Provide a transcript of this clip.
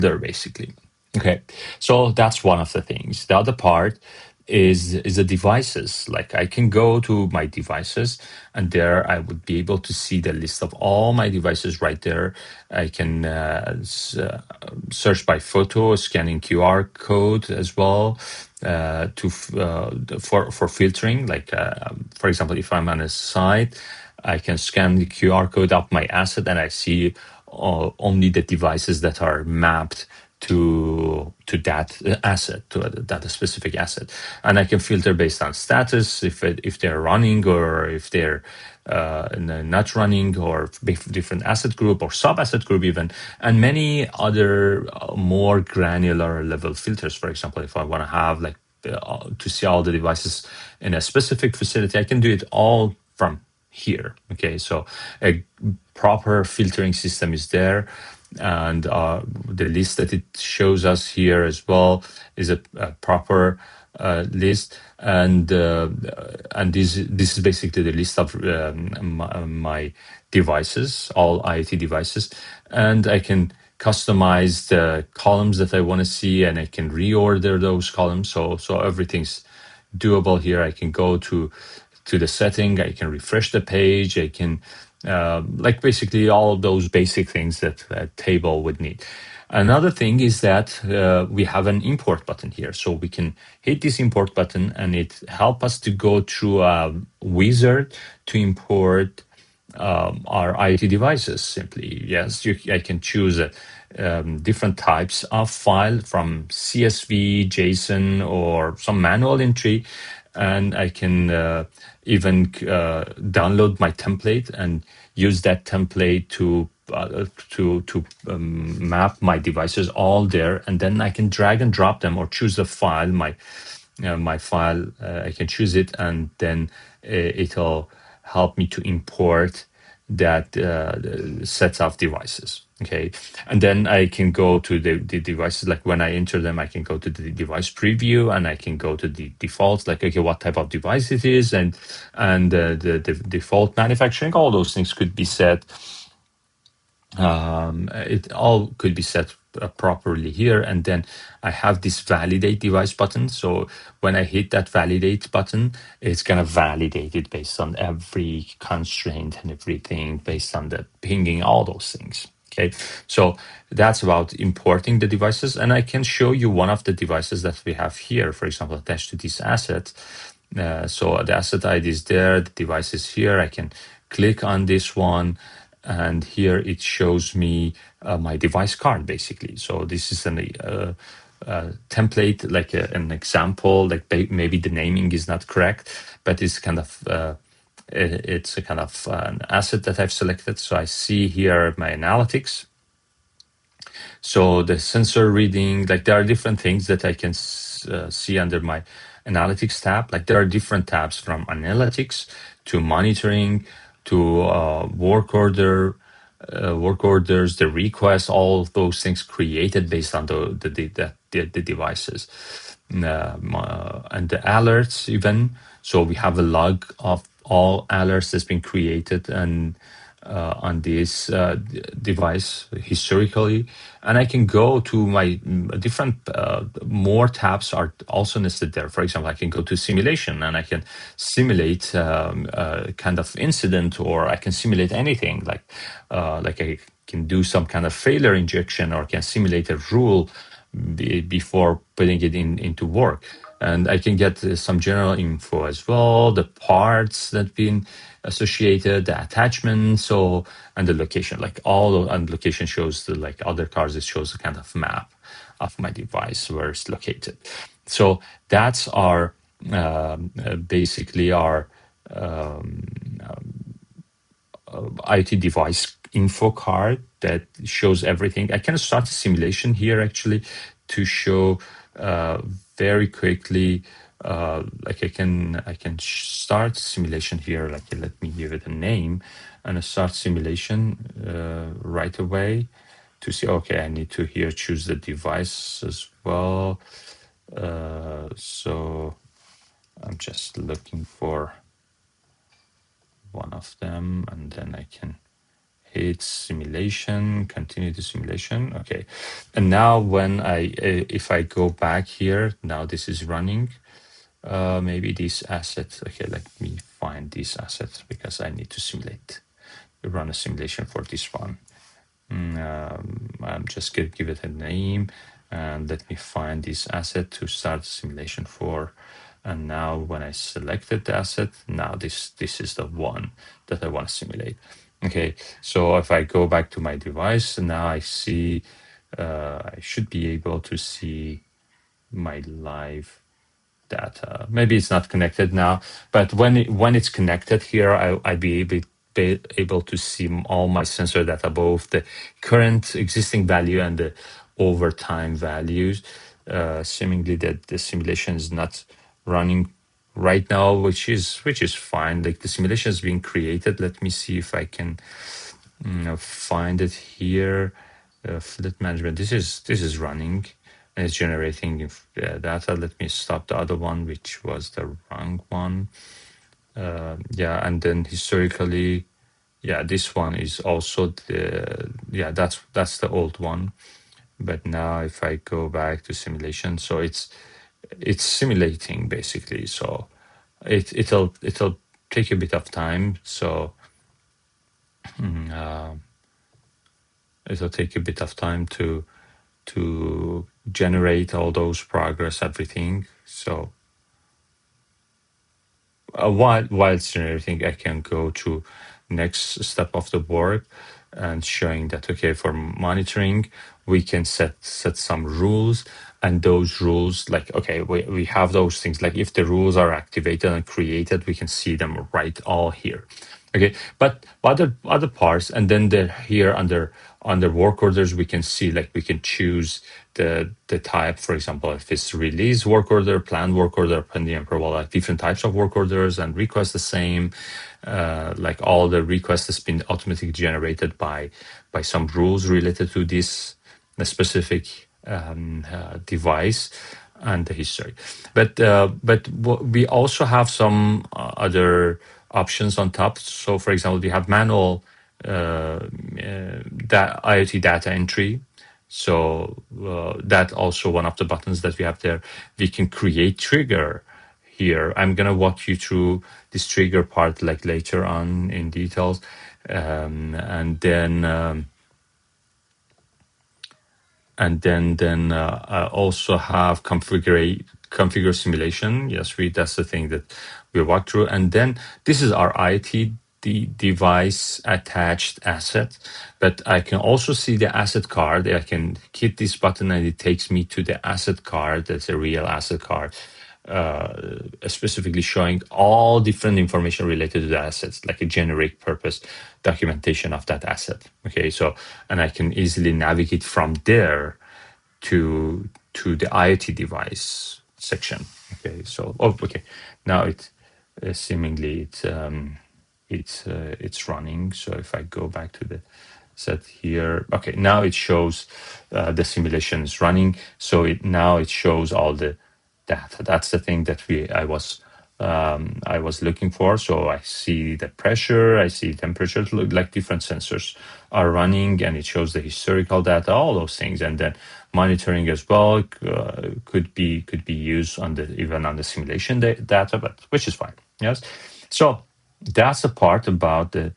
there basically. Okay, so that's one of the things. The other part is the devices. Like I can go to my devices, and there I would be able to see the list of all my devices right there. I can search by photo, scanning QR code as well for filtering. Like for example, if I'm on a site, I can scan the QR code of my asset, and I see only the devices that are mapped to that asset, to that specific asset, and I can filter based on status, if they're running or if they're not running, or different asset group or sub asset group even, and many other more granular level filters. For example, if I want to have like to see all the devices in a specific facility, I can do it all from here. Okay, so a proper filtering system is there, and the list that it shows us here as well is a proper list, and this is basically the list of my devices, all IoT devices, and I can customize the columns that I want to see, and I can reorder those columns. So everything's doable here. I can go to the setting, I can refresh the page, I can like basically all of those basic things that a table would need. Another thing is that we have an import button here, so we can hit this import button, and it help us to go through a wizard to import our IoT devices. Simply, yes, I can choose different types of file from CSV, JSON, or some manual entry, and I can even download my template and use that template to map my devices all there, and then I can drag and drop them or choose a file, my file. I can choose it, and then it'll help me to import that sets of devices. Okay, and then I can go to the devices. Like when I enter them, I can go to the device preview, and I can go to the defaults. Like, okay, what type of device it is, and the default manufacturing. All those things could be set. It all could be set properly here, and then I have this validate device button. So when I hit that validate button, it's gonna validate it based on every constraint and everything, based on the pinging, all those things. Okay, so that's about importing the devices, and I can show you one of the devices that we have here, for example, attached to this asset. So the asset ID is there, the device is here. I can click on this one, and here it shows me my device card basically. So this is a template, like an example. Like maybe the naming is not correct, but it's kind of it's a kind of an asset that I've selected. So I see here my analytics. So the sensor reading, like there are different things that I can see under my analytics tab. Like there are different tabs from analytics to monitoring to work orders, the requests, all of those things created based on the devices, and the alerts even. So we have a log of all alerts that's been created and on this device historically, and I can go to my different more tabs are also nested there. For example, I can go to simulation, and I can simulate a kind of incident, or I can simulate anything like I can do some kind of failure injection, or can simulate a rule before putting it into work. And I can get some general info as well, the parts that been associated, the attachments, so, and the location. Like and location shows the, like other cars, it shows a kind of map of my device where it's located. So that's our basically our IoT device info card that shows everything. I can start a simulation here actually to show very quickly. Like I can start simulation here. Like let me give it a name, and I start simulation right away to see. Okay, I need to here choose the device as well. So I'm just looking for one of them, and then I can hit simulation, continue the simulation. Okay, and now when if I go back here, now this is running. Maybe these assets. Okay, let me find these assets because I need to simulate, run a simulation for this one. I'm just gonna give it a name, and let me find this asset to start simulation for. And now when I selected the asset, now this is the one that I want to simulate. Okay, so if I go back to my device, now I see, I should be able to see my live data. Maybe it's not connected now, but when it's connected here, I'd be able to see all my sensor data, both the current existing value and the over time values. Seemingly that the simulation is not running right now, which is fine. Like the simulation is being created. Let me see if I can find it here. Fleet management. This is running and it's generating data. Let me stop the other one, which was the wrong one. Yeah, and then historically, yeah, this one is also that's the old one. But now if I go back to simulation, so it's simulating basically. So it'll take a bit of time. So it'll take a bit of time to generate all those progress, everything. So while it's generating, I can go to next step of the work and showing that, okay, for monitoring, we can set some rules, and those rules, like, okay, we have those things, like if the rules are activated and created, we can see them right all here. Okay, but other parts, and then here under work orders, we can see, like, we can choose the type, for example, if it's release work order, planned work order, pending approval, like different types of work orders, and request the same. Like all the requests has been automatically generated by some rules related to this specific device and the history. But we also have some other options on top. So, for example, we have manual that IoT data entry. So that also one of the buttons that we have there. We can create trigger here. I'm gonna walk you through this trigger part like later on in details, and then I also have configure simulation. Yes, that's the thing that we walk through. And then this is our IoT device attached asset, but I can also see the asset card. I can hit this button and it takes me to the asset card. That's a real asset card, specifically showing all different information related to the assets, like a generic purpose documentation of that asset. Okay, so, and I can easily navigate from there to the IoT device section. Okay, so okay, now seemingly it's running. So if I go back to the set here, okay, now it shows the simulation is running. So now it shows all the data. That's the thing that I was looking for. So I see the pressure, I see temperature, look like different sensors are running, and it shows the historical data, all those things, and then monitoring as well could be used even on the simulation data, but which is fine. Yes, so that's the part about the